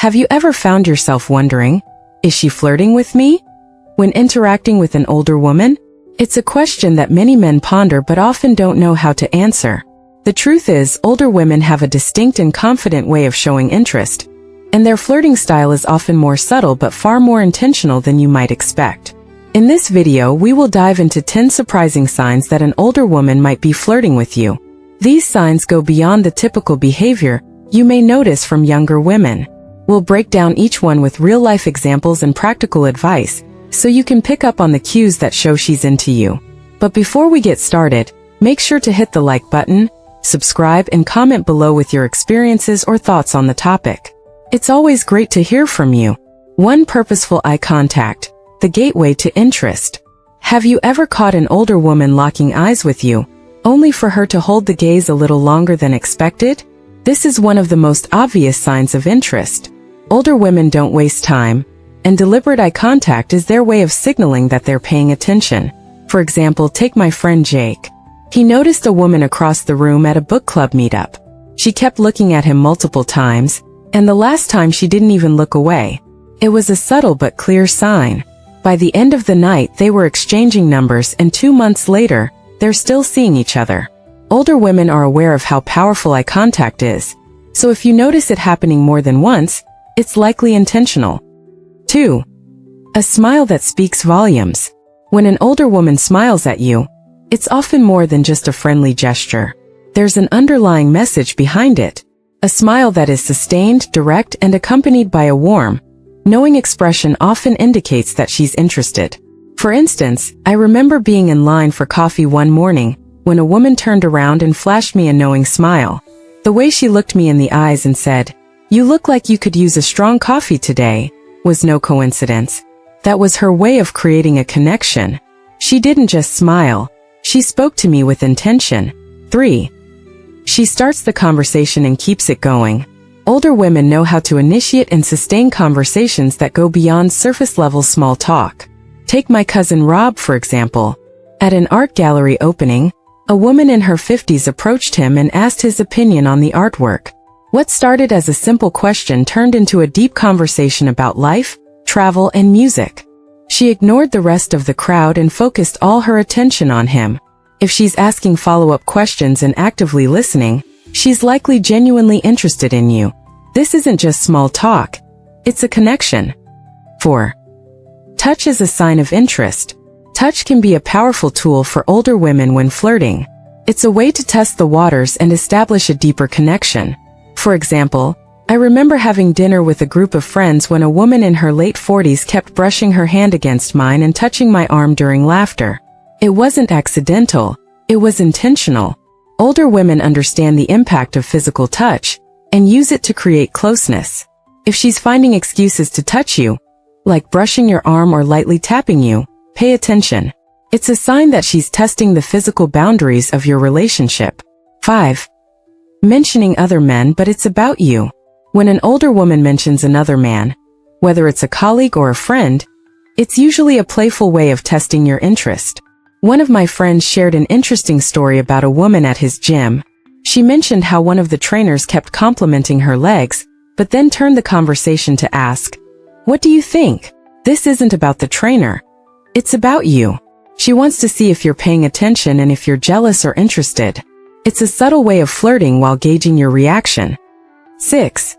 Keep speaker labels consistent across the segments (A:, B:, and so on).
A: Have you ever found yourself wondering, is she flirting with me? When interacting with an older woman? It's a question that many men ponder but often don't know how to answer. The truth is, older women have a distinct and confident way of showing interest, and their flirting style is often more subtle but far more intentional than you might expect. In this video, we will dive into 10 surprising signs that an older woman might be flirting with you. These signs go beyond the typical behavior you may notice from younger women. We'll break down each one with real-life examples and practical advice, so you can pick up on the cues that show she's into you. But before we get started, make sure to hit the like button, subscribe, and comment below with your experiences or thoughts on the topic. It's always great to hear from you. 1. Purposeful eye contact, the gateway to interest. Have you ever caught an older woman locking eyes with you, only for her to hold the gaze a little longer than expected? This is one of the most obvious signs of interest. Older women don't waste time, and deliberate eye contact is their way of signaling that they're paying attention. For example, take my friend Jake. He noticed a woman across the room at a book club meetup. She kept looking at him multiple times, and the last time she didn't even look away. It was a subtle but clear sign. By the end of the night, they were exchanging numbers, and 2 months later, they're still seeing each other. Older women are aware of how powerful eye contact is, so if you notice it happening more than once, it's likely intentional. 2. A smile that speaks volumes. When an older woman smiles at you, it's often more than just a friendly gesture. There's an underlying message behind it. A smile that is sustained, direct, and accompanied by a warm, knowing expression often indicates that she's interested. For instance, I remember being in line for coffee one morning when a woman turned around and flashed me a knowing smile. The way she looked me in the eyes and said, "You look like you could use a strong coffee today," was no coincidence. That was her way of creating a connection. She didn't just smile. She spoke to me with intention. 3. She starts the conversation and keeps it going. Older women know how to initiate and sustain conversations that go beyond surface-level small talk. Take my cousin Rob, for example. At an art gallery opening, a woman in her 50s approached him and asked his opinion on the artwork. What started as a simple question turned into a deep conversation about life, travel, and music. She ignored the rest of the crowd and focused all her attention on him. If she's asking follow-up questions and actively listening, she's likely genuinely interested in you. This isn't just small talk. It's a connection. 4. Touch is a sign of interest. Touch can be a powerful tool for older women when flirting. It's a way to test the waters and establish a deeper connection. For example, I remember having dinner with a group of friends when a woman in her late 40s kept brushing her hand against mine and touching my arm during laughter. It wasn't accidental, it was intentional. Older women understand the impact of physical touch and use it to create closeness. If she's finding excuses to touch you, like brushing your arm or lightly tapping you, pay attention. It's a sign that she's testing the physical boundaries of your relationship. 5. Mentioning other men, but it's about you. When an older woman mentions another man, whether it's a colleague or a friend, it's usually a playful way of testing your interest. One of my friends shared an interesting story about a woman at his gym. She mentioned how one of the trainers kept complimenting her legs, but then turned the conversation to ask, "What do you think?" This isn't about the trainer. It's about you. She wants to see if you're paying attention and if you're jealous or interested. It's a subtle way of flirting while gauging your reaction. 6.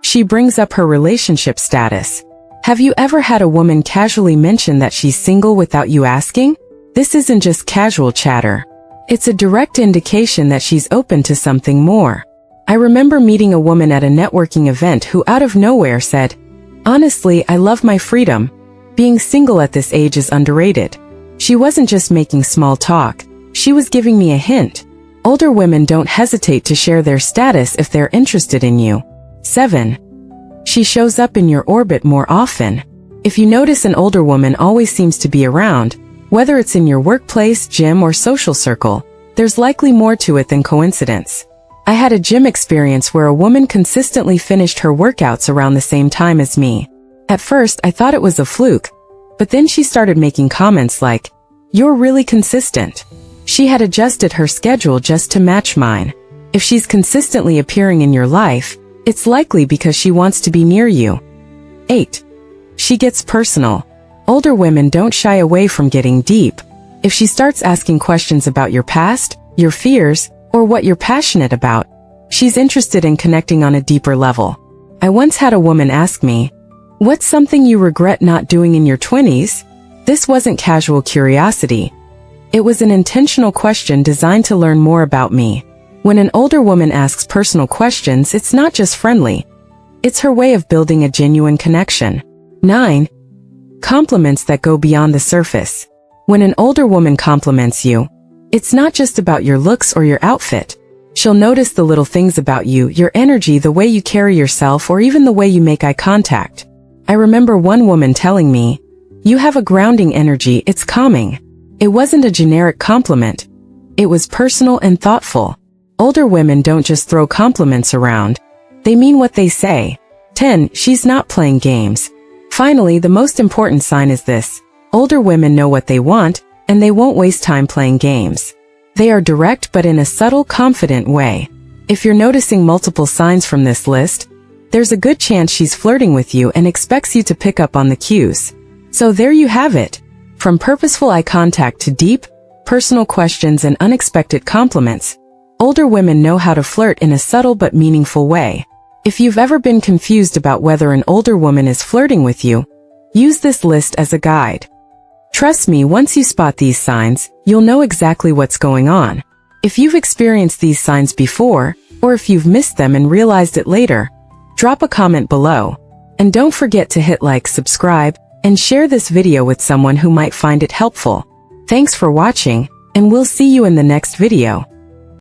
A: She brings up her relationship status. Have you ever had a woman casually mention that she's single without you asking? This isn't just casual chatter. It's a direct indication that she's open to something more. I remember meeting a woman at a networking event who out of nowhere said, "Honestly, I love my freedom. Being single at this age is underrated." She wasn't just making small talk. She was giving me a hint. Older women don't hesitate to share their status if they're interested in you. 7. She shows up in your orbit more often. If you notice an older woman always seems to be around, whether it's in your workplace, gym, or social circle, there's likely more to it than coincidence. I had a gym experience where a woman consistently finished her workouts around the same time as me. At first, I thought it was a fluke, but then she started making comments like, "You're really consistent." She had adjusted her schedule just to match mine. If she's consistently appearing in your life, It's likely because she wants to be near you. 8. She gets personal. Older women don't shy away from getting deep. If she starts asking questions about your past, your fears, or what you're passionate about, she's interested in connecting on a deeper level. I once had a woman ask me, "What's something you regret not doing in your 20s?" This wasn't casual curiosity. It was an intentional question designed to learn more about me. When an older woman asks personal questions, it's not just friendly. It's her way of building a genuine connection. 9. Compliments that go beyond the surface. When an older woman compliments you, it's not just about your looks or your outfit. She'll notice the little things about you, your energy, the way you carry yourself, or even the way you make eye contact. I remember one woman telling me, "You have a grounding energy, it's calming." It wasn't a generic compliment. It was personal and thoughtful. Older women don't just throw compliments around. They mean what they say. 10. She's not playing games. Finally, the most important sign is this. Older women know what they want, and they won't waste time playing games. They are direct but in a subtle, confident way. If you're noticing multiple signs from this list, there's a good chance she's flirting with you and expects you to pick up on the cues. So there you have it. From purposeful eye contact to deep, personal questions and unexpected compliments, older women know how to flirt in a subtle but meaningful way. If you've ever been confused about whether an older woman is flirting with you, use this list as a guide. Trust me, once you spot these signs, you'll know exactly what's going on. If you've experienced these signs before, or if you've missed them and realized it later, drop a comment below. And don't forget to hit like, subscribe, and share this video with someone who might find it helpful. Thanks for watching, and we'll see you in the next video.